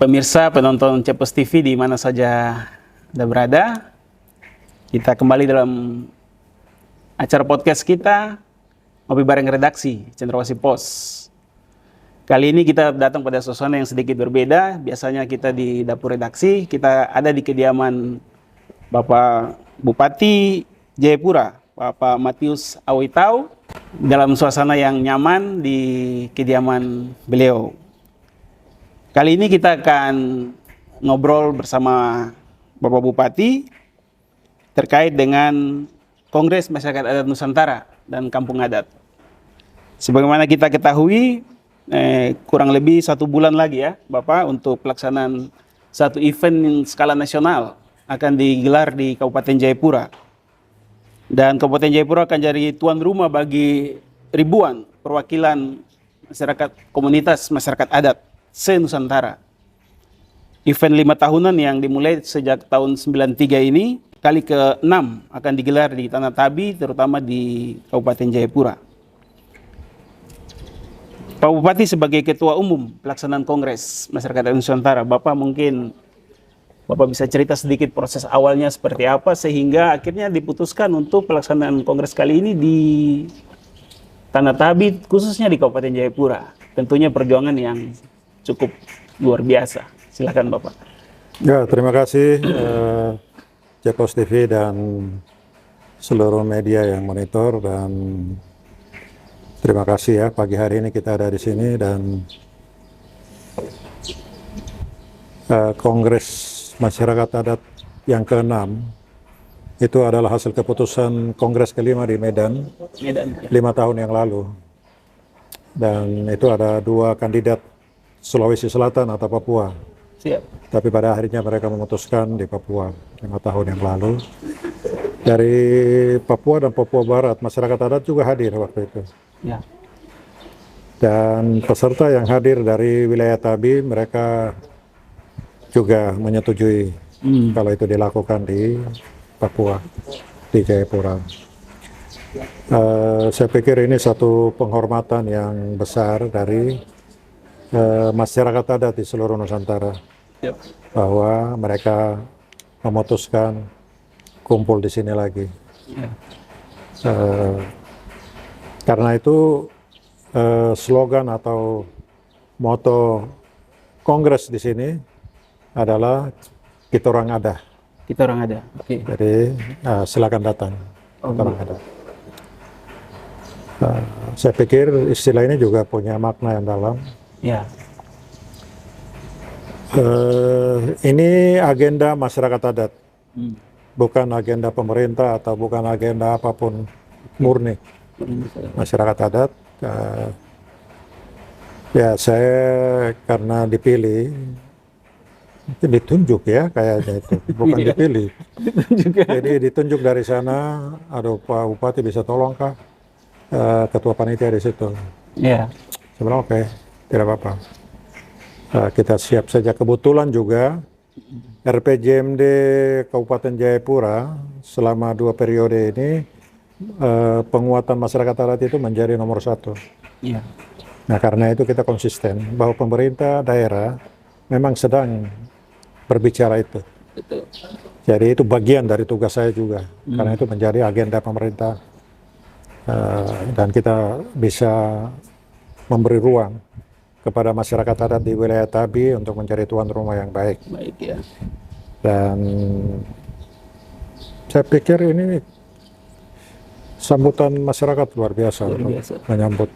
pemirsa, penonton Cepos TV di mana saja Anda berada. Kita kembali dalam acara podcast kita, Ngopi Bareng Redaksi, Cendrawasih Pos. Kali ini kita datang pada suasana yang sedikit berbeda. Biasanya kita di dapur redaksi, kita ada di kediaman Bapak Bupati Jayapura, Bapak Matius Awitau, dalam suasana yang nyaman di kediaman beliau. Kali ini kita akan ngobrol bersama Bapak Bupati terkait dengan Kongres Masyarakat Adat Nusantara dan Kampung Adat. Sebagaimana kita ketahui, kurang lebih 1 bulan lagi ya Bapak untuk pelaksanaan satu event skala nasional akan digelar di Kabupaten Jayapura. Dan Kabupaten Jayapura akan jadi tuan rumah bagi ribuan perwakilan masyarakat komunitas masyarakat adat se-Nusantara. Event 5 tahunan yang dimulai sejak tahun 93 ini kali ke-6 akan digelar di Tanah Tabi, terutama di Kabupaten Jayapura. Pak Bupati sebagai Ketua Umum Pelaksanaan Kongres Masyarakat Adat Nusantara, Bapak mungkin bisa cerita sedikit proses awalnya seperti apa sehingga akhirnya diputuskan untuk pelaksanaan Kongres kali ini di Tanah Tabi, khususnya di Kabupaten Jayapura. Tentunya perjuangan yang cukup luar biasa. Silakan Bapak. Ya, terima kasih Cepos TV dan seluruh media yang monitor, dan terima kasih ya pagi hari ini kita ada di sini. Dan Kongres Masyarakat Adat yang ke-6 itu adalah hasil keputusan Kongres ke-5 di Medan 5 tahun yang lalu. Dan itu ada 2 kandidat, Sulawesi Selatan atau Papua. Siap. Tapi pada akhirnya mereka memutuskan di Papua 5 tahun yang lalu. Dari Papua dan Papua Barat, masyarakat adat juga hadir waktu itu. Ya. Dan peserta yang hadir dari wilayah Tabi, mereka juga menyetujui kalau itu dilakukan di Papua, di Jayapura. Saya pikir ini satu penghormatan yang besar dari masyarakat adat di seluruh Nusantara. Yep. Bahwa mereka memutuskan kumpul di sini lagi. Yeah. Karena itu slogan atau moto Kongres di sini adalah kita orang ada. Kita orang ada. Oke. Jadi silakan datang. Kita orang ada. Saya pikir istilah ini juga punya makna yang dalam. Ya. Ini agenda masyarakat adat, bukan agenda pemerintah atau bukan agenda apapun, murni masyarakat adat. Ya, saya karena dipilih, ditunjuk ya kayaknya itu, bukan dipilih. Jadi ditunjuk dari sana, aduh Pak Bupati bisa tolong kah? Ketua panitia di situ. Iya. Saya bilang oke, tidak apa-apa. Kita siap saja. Kebetulan juga RPJMD Kabupaten Jayapura selama 2 periode ini penguatan masyarakat adat itu menjadi nomor 1. Iya. Nah, karena itu kita konsisten bahwa pemerintah daerah memang sedang berbicara itu. Betul. Jadi itu bagian dari tugas saya juga, karena itu menjadi agenda pemerintah. Dan kita bisa memberi ruang kepada masyarakat adat di wilayah Tabi untuk mencari tuan rumah yang baik. Baik ya. Dan saya pikir ini sambutan masyarakat luar biasa, menyambut.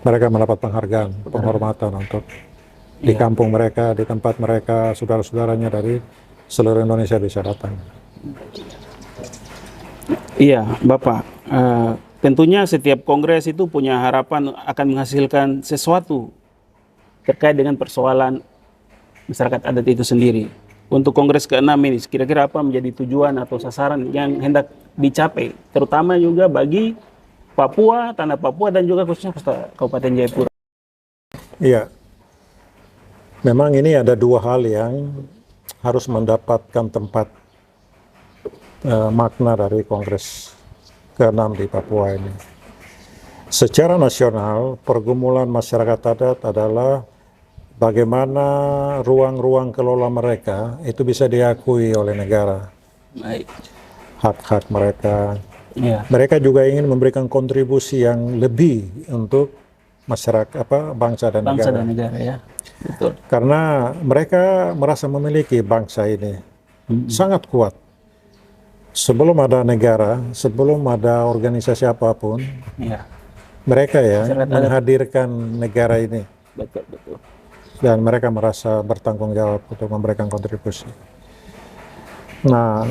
Mereka mendapat penghargaan, penghormatan untuk di kampung mereka, di tempat mereka, saudara-saudaranya dari seluruh Indonesia bisa datang. Iya, Bapak. Tentunya setiap kongres itu punya harapan akan menghasilkan sesuatu terkait dengan persoalan masyarakat adat itu sendiri. Untuk kongres ke-6 ini, kira-kira apa menjadi tujuan atau sasaran yang hendak dicapai, terutama juga bagi Papua, tanah Papua, dan juga khususnya Kabupaten Jayapura? Iya, memang ini ada 2 hal yang harus mendapatkan tempat makna dari kongres ke-6 di Papua ini. Secara nasional, pergumulan masyarakat adat adalah bagaimana ruang-ruang kelola mereka itu bisa diakui oleh negara, Baik. hak-hak mereka. Ya. Mereka juga ingin memberikan kontribusi yang lebih untuk masyarakat, bangsa dan Bangsa negara. dan negara ya. Betul. Karena mereka merasa memiliki bangsa ini sangat kuat. Sebelum ada negara, sebelum ada organisasi apapun, Ya. mereka ya Masyarakat adat. menghadirkan negara ini. Betul, betul. Dan mereka merasa bertanggung jawab untuk memberikan kontribusi. Nah,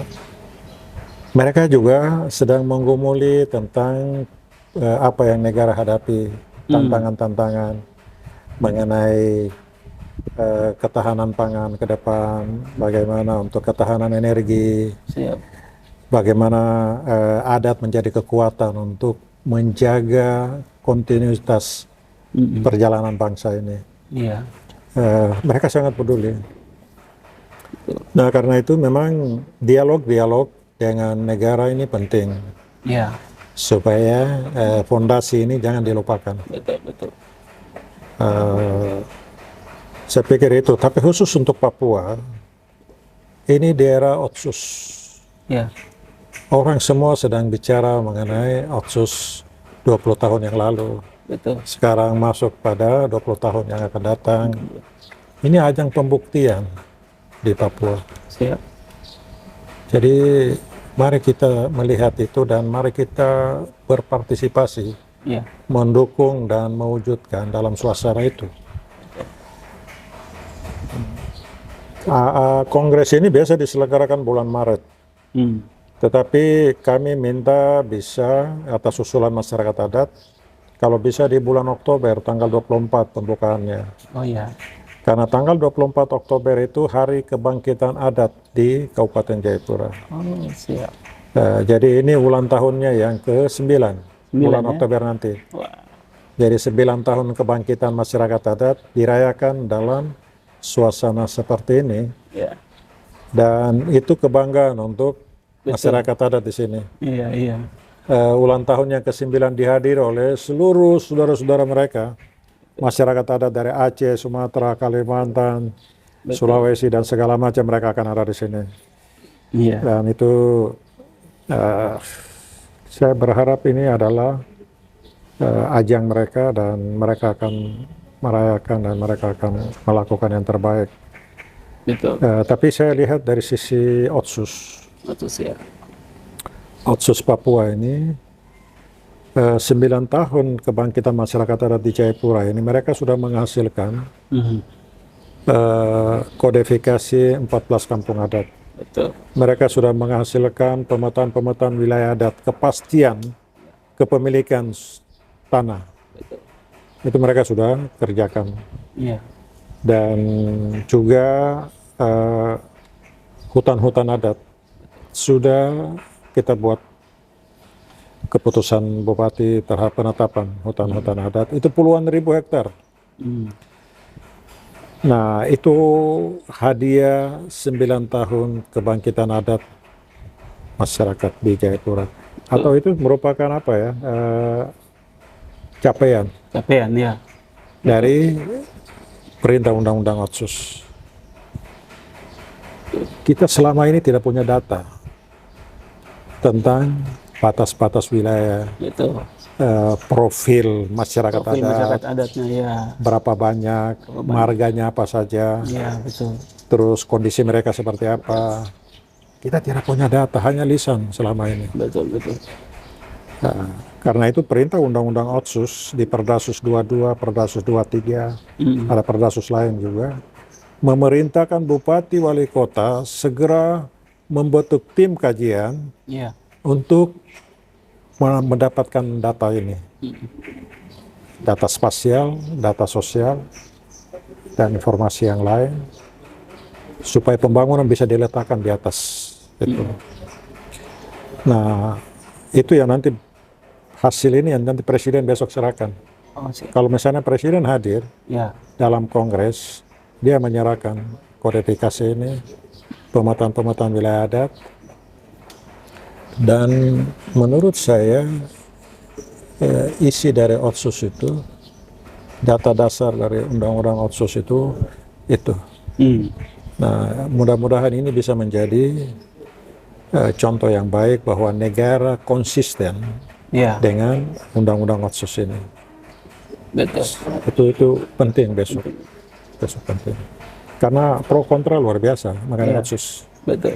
mereka juga sedang menggumuli tentang apa yang negara hadapi, tantangan-tantangan mengenai ketahanan pangan ke depan, bagaimana untuk ketahanan energi, Siap. bagaimana adat menjadi kekuatan untuk menjaga kontinuitas perjalanan bangsa ini. Iya. Mereka sangat peduli. Nah, karena itu memang dialog-dialog dengan negara ini penting Iya. supaya fondasi ini jangan dilupakan. Betul, betul. Saya pikir itu, tapi khusus untuk Papua, ini daerah Otsus. Ya. Orang semua sedang bicara mengenai Otsus 20 tahun yang lalu. Betul. Sekarang masuk pada 20 tahun yang akan datang. Ini ajang pembuktian di Papua. Siap. Jadi mari kita melihat itu dan mari kita berpartisipasi, Ya. mendukung dan mewujudkan dalam suasana itu. Kongres ini biasa diselenggarakan bulan Maret. Tetapi kami minta bisa atas usulan masyarakat adat, kalau bisa di bulan Oktober, tanggal 24 pembukaannya. Oh ya. Karena tanggal 24 Oktober itu hari kebangkitan adat di Kabupaten Jayapura. Oh, siap. Jadi ini ulang tahunnya yang ke-9, bulan ya? Oktober nanti. Wah. Jadi 9 tahun kebangkitan masyarakat adat dirayakan dalam suasana seperti ini. Ya. Dan itu kebanggaan untuk Betul. masyarakat adat di sini. Iya, iya. Ulang tahun yang ke-9 dihadiri oleh seluruh saudara-saudara mereka, masyarakat adat dari Aceh, Sumatera, Kalimantan, Sulawesi, dan segala macam mereka akan ada di sini. Iya. Dan itu saya berharap ini adalah ajang mereka dan mereka akan merayakan dan mereka akan melakukan yang terbaik. Betul. Tapi saya lihat dari sisi Otsus. Betul, siap. Otsus Papua ini 9 tahun kebangkitan masyarakat adat di Jayapura ini mereka sudah menghasilkan kodifikasi 14 kampung adat. Betul. Mereka sudah menghasilkan pemetaan-pemetaan wilayah adat, kepastian kepemilikan tanah. Betul. Itu mereka sudah kerjakan. Iya. Dan juga hutan-hutan adat sudah kita buat keputusan Bupati terhadap penetapan hutan-hutan adat itu puluhan ribu hektar. Nah, itu hadiah 9 tahun kebangkitan adat masyarakat di Jayapura. Atau itu merupakan apa ya? Capaian Capaian ya. dari perintah Undang-Undang Otsus. Kita selama ini tidak punya data tentang batas-batas wilayah, Betul. profil masyarakat Profil adat, masyarakat adatnya ya. berapa banyak, marganya apa saja, Iya, betul. terus kondisi mereka seperti apa. Kita tidak punya data, hanya lisan selama ini. Betul, betul. Nah, karena itu perintah Undang-Undang Otsus di Perdasus 22, Perdasus 23, ada Perdasus lain juga, memerintahkan Bupati Wali Kota segera membentuk tim kajian Iya. untuk mendapatkan data ini. Data spasial, data sosial, dan informasi yang lain, supaya pembangunan bisa diletakkan di atas itu. Nah, itu yang nanti hasil ini yang nanti Presiden besok serahkan. Oh, siap. Kalau misalnya Presiden hadir Ya. dalam Kongres, dia menyerahkan kodifikasi ini, pemetaan-pemetaan wilayah adat, dan menurut saya isi dari Otsus itu data dasar dari Undang-Undang Otsus itu. Nah, mudah-mudahan ini bisa menjadi contoh yang baik bahwa negara konsisten dengan Undang-Undang Otsus ini. Betul. Itu penting besok penting. Karena pro kontra luar biasa mengenai Otsus. Betul.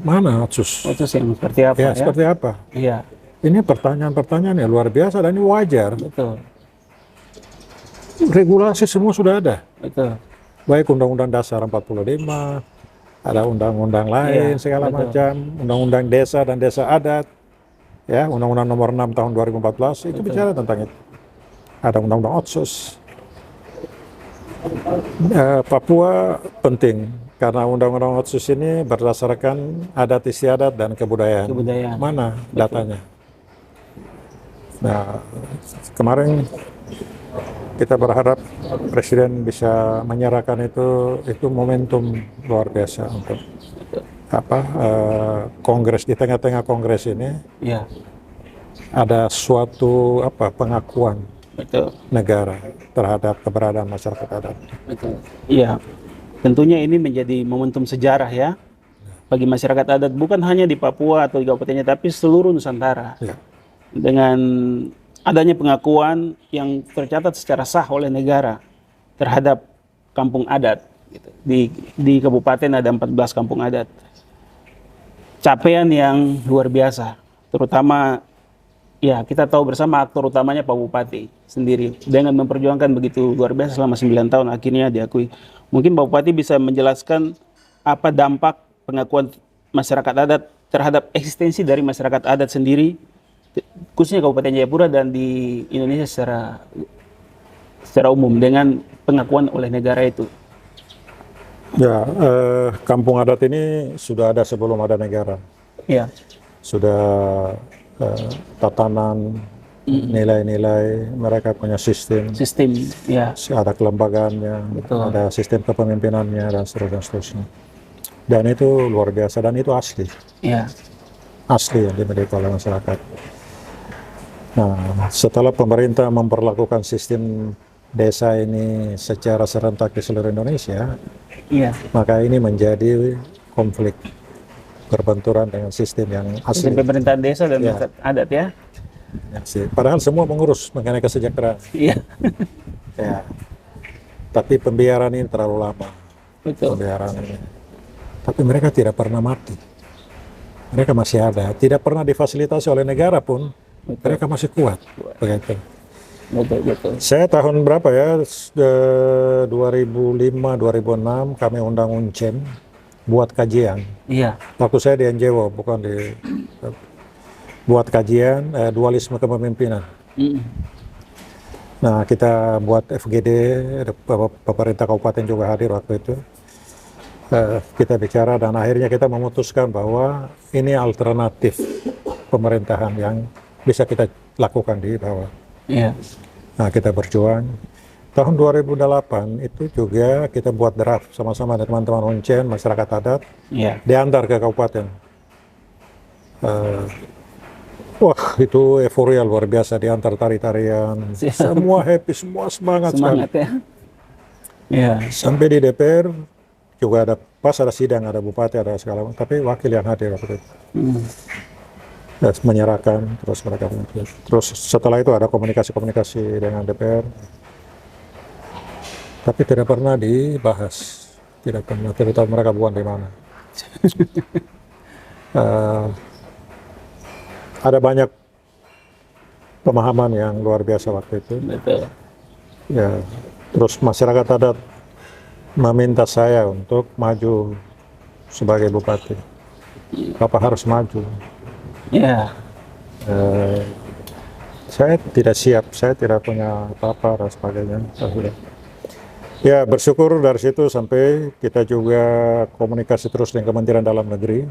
Mana Otsus? Otsus yang seperti apa ya? Seperti apa? Iya. Ini pertanyaan-pertanyaan yang luar biasa dan ini wajar. Betul. Regulasi semua sudah ada. Betul. Baik Undang-Undang Dasar 45, ada undang-undang lain segala macam, Undang-Undang Desa dan Desa Adat, ya Undang-Undang Nomor 6 Tahun 2014 itu bicara tentang itu. Ada Undang-Undang Otsus. Papua penting karena Undang-Undang Otsus ini berdasarkan adat istiadat dan kebudayaan. Mana datanya? Nah, kemarin kita berharap Presiden bisa menyerahkan itu momentum luar biasa untuk Kongres. Di tengah-tengah Kongres ini ada suatu pengakuan negara terhadap keberadaan masyarakat adat. Iya, tentunya ini menjadi momentum sejarah ya bagi masyarakat adat, bukan hanya di Papua atau di kabupatennya, tapi seluruh Nusantara. Dengan adanya pengakuan yang tercatat secara sah oleh negara terhadap kampung adat. Di kabupaten ada 14 kampung adat. Capaian yang luar biasa, terutama kita tahu bersama aktor utamanya Pak Bupati sendiri dengan memperjuangkan begitu luar biasa selama 9 tahun akhirnya diakui. Mungkin Pak Bupati bisa menjelaskan apa dampak pengakuan masyarakat adat terhadap eksistensi dari masyarakat adat sendiri, khususnya Kabupaten Jayapura dan di Indonesia secara umum dengan pengakuan oleh negara itu. Ya, kampung adat ini sudah ada sebelum ada negara. Iya. Sudah tatanan, nilai-nilai, mereka punya sistem, ada kelembagaannya, ada sistem kepemimpinannya dan seterusnya. Dan itu luar biasa dan itu asli. Asli yang dimiliki oleh masyarakat. Nah, setelah pemerintah memperlakukan sistem desa ini secara serentak di seluruh Indonesia, maka ini menjadi konflik, berbenturan dengan sistem yang asli. Sistem pemerintahan desa dan adat ya. Padahal semua mengurus mengenai kesejahteraan. Tapi pembiaran ini terlalu lama. Pembiaran ini. Tapi mereka tidak pernah mati. Mereka masih ada. Tidak pernah difasilitasi oleh negara pun. Mereka masih kuat. Begitu. Betul. Saya tahun berapa ya? 2005-2006 kami undang Uncen buat kajian. Waktu saya di NJW, bukan di buat kajian dualisme kepemimpinan. Nah, kita buat FGD, pemerintah kabupaten juga hadir waktu itu. Kita bicara dan akhirnya kita memutuskan bahwa ini alternatif pemerintahan yang bisa kita lakukan di bawah. Nah, kita berjuang. Tahun 2008 itu juga kita buat draft sama-sama dengan teman-teman Uncen, masyarakat adat, diantar ke kabupaten. Wah, itu euforia luar biasa, diantar tari-tarian, semua happy, semua semangat ya. Sampai di DPR juga ada, pas ada sidang, ada bupati, ada segala macam, tapi wakil yang hadir waktu itu. Menyerahkan, terus mereka terus setelah itu ada komunikasi dengan DPR, tapi tidak pernah dibahas, tidak tahu mereka buang di mana. Ada banyak pemahaman yang luar biasa waktu itu. Ya, terus masyarakat adat meminta saya untuk maju sebagai bupati. Bapak harus maju. Saya tidak siap, saya tidak punya apa-apa dan sebagainya. Ya, bersyukur dari situ sampai kita juga komunikasi terus dengan Kementerian Dalam Negeri.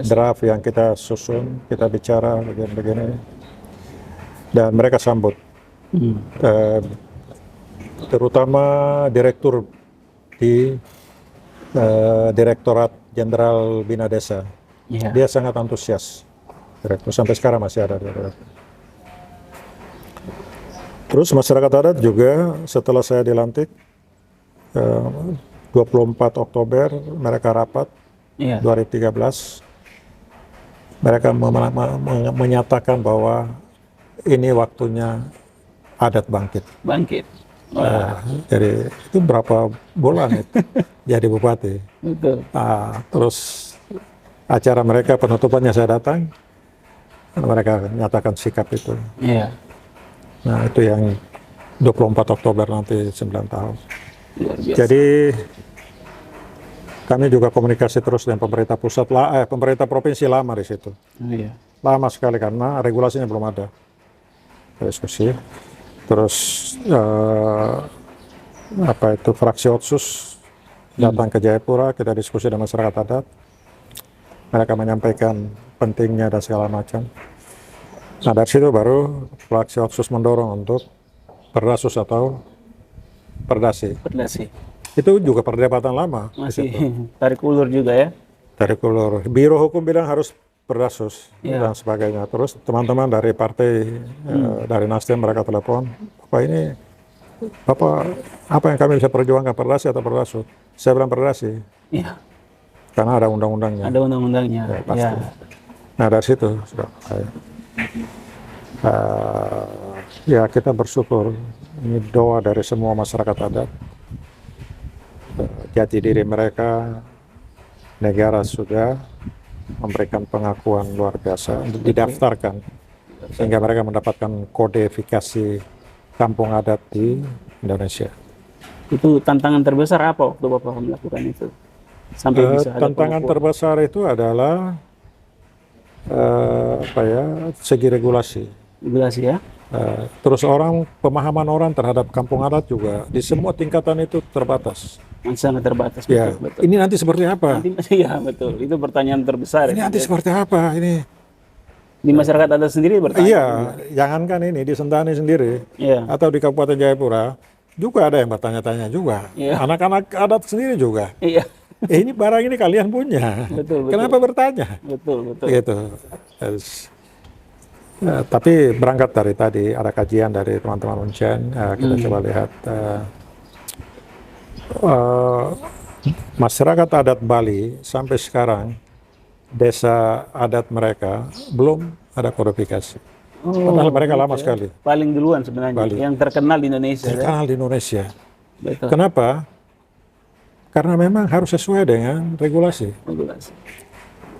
Draft yang kita susun, kita bicara begini-begini. Dan mereka sambut. Terutama direktur di Direktorat Jenderal Bina Desa. Dia sangat antusias. Direktur sampai sekarang masih ada. Terus masyarakat adat juga setelah saya dilantik 24 Oktober mereka rapat Iya. 2013, mereka menyatakan bahwa ini waktunya adat bangkit. Bangkit. Jadi itu berapa bulan itu jadi bupati. Betul. Terus acara mereka penutupannya saya datang, mereka nyatakan sikap itu. Iya. Nah itu yang 24 Oktober nanti 9 tahun. Luar biasa. Jadi kami juga komunikasi terus dengan pemerintah pusat, pemerintah provinsi lama di situ. Iya. Lama sekali karena regulasinya belum ada. Diskusi. Terus fraksi Otsus datang ke Jayapura, kita diskusi dengan masyarakat adat. Mereka menyampaikan pentingnya dan segala macam. Nah dari situ baru fraksi Otsus mendorong untuk Perdasus atau Perdasi. Perdasi. Itu juga perdebatan lama. Masih tarik ulur juga ya. Tarik ulur. Biro Hukum bilang harus Perdasus dan sebagainya. Terus teman-teman dari partai dari Nasdem mereka telepon, Bapak ini, apa yang kami bisa perjuangkan, Perdasi atau Perdasus? Saya bilang Perdasi. Iya. Karena ada undang-undangnya. Ada undang-undangnya. Ya, pasti. Ya. Nah dari situ sudah. Ya kita bersyukur, ini doa dari semua masyarakat adat, jati diri mereka, negara sudah memberikan pengakuan luar biasa untuk didaftarkan sehingga mereka mendapatkan kodifikasi kampung adat di Indonesia. Itu tantangan terbesar apa waktu Bapak melakukan itu? Sampai bisa ada Tantangan terbesar itu adalah segi regulasi. regulasi ya. Terus pemahaman orang terhadap kampung adat juga di semua tingkatan itu terbatas. Sangat terbatas. Ya, Betul. ini nanti seperti apa? Iya betul. Itu pertanyaan terbesar. Ini nanti seperti apa? Ini di masyarakat adat sendiri bertanya. Iya, jangankan ini di Sentani sendiri atau di Kabupaten Jayapura juga ada yang bertanya-tanya juga. Anak-anak adat sendiri juga. Iya. Ini barang ini kalian punya. Betul. Kenapa bertanya? Betul. Gitu. Tapi berangkat dari tadi ada kajian dari teman-teman Uncen, kita coba lihat masyarakat adat Bali sampai sekarang desa adat mereka belum ada kodifikasi. Padahal mereka lama sekali. Paling duluan sebenarnya Bali. yang terkenal di Indonesia. Terkenal di Indonesia. Betul. Kenapa? Karena memang harus sesuai dengan regulasi.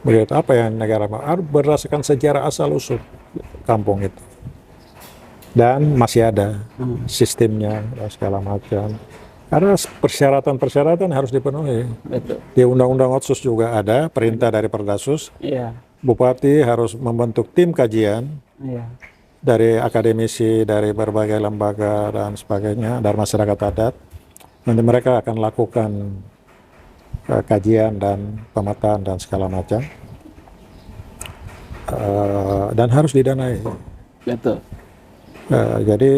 Begitu apa yang negara mau, harus berdasarkan sejarah asal usul kampung itu. Dan masih ada sistemnya dan segala macam. Karena persyaratan-persyaratan harus dipenuhi. Betul. Di Undang-Undang Otsus juga ada perintah dari Perdasus. Iya. Bupati harus membentuk tim kajian dari akademisi, dari berbagai lembaga dan sebagainya, dari masyarakat adat. Nanti mereka akan lakukan kajian dan pemetaan dan segala macam. Dan harus didanai. Betul. Jadi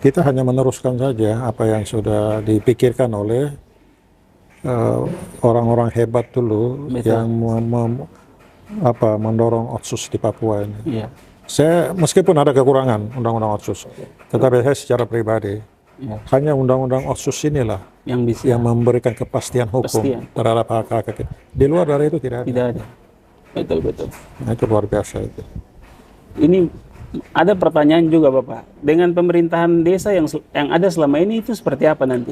kita hanya meneruskan saja apa yang sudah dipikirkan oleh orang-orang hebat dulu. Betul. Yang mendorong Otsus di Papua ini. Iya. Saya meskipun ada kekurangan Undang-Undang Otsus, tetapi saya secara pribadi hanya Undang-Undang Otsus inilah yang memberikan kepastian hukum terhadap hak-hak kita. Di luar dari itu tidak ada. Tidak ada. Betul. Nah, itu luar biasa itu. Ini ada pertanyaan juga Bapak. Dengan pemerintahan desa yang ada selama ini itu seperti apa nanti?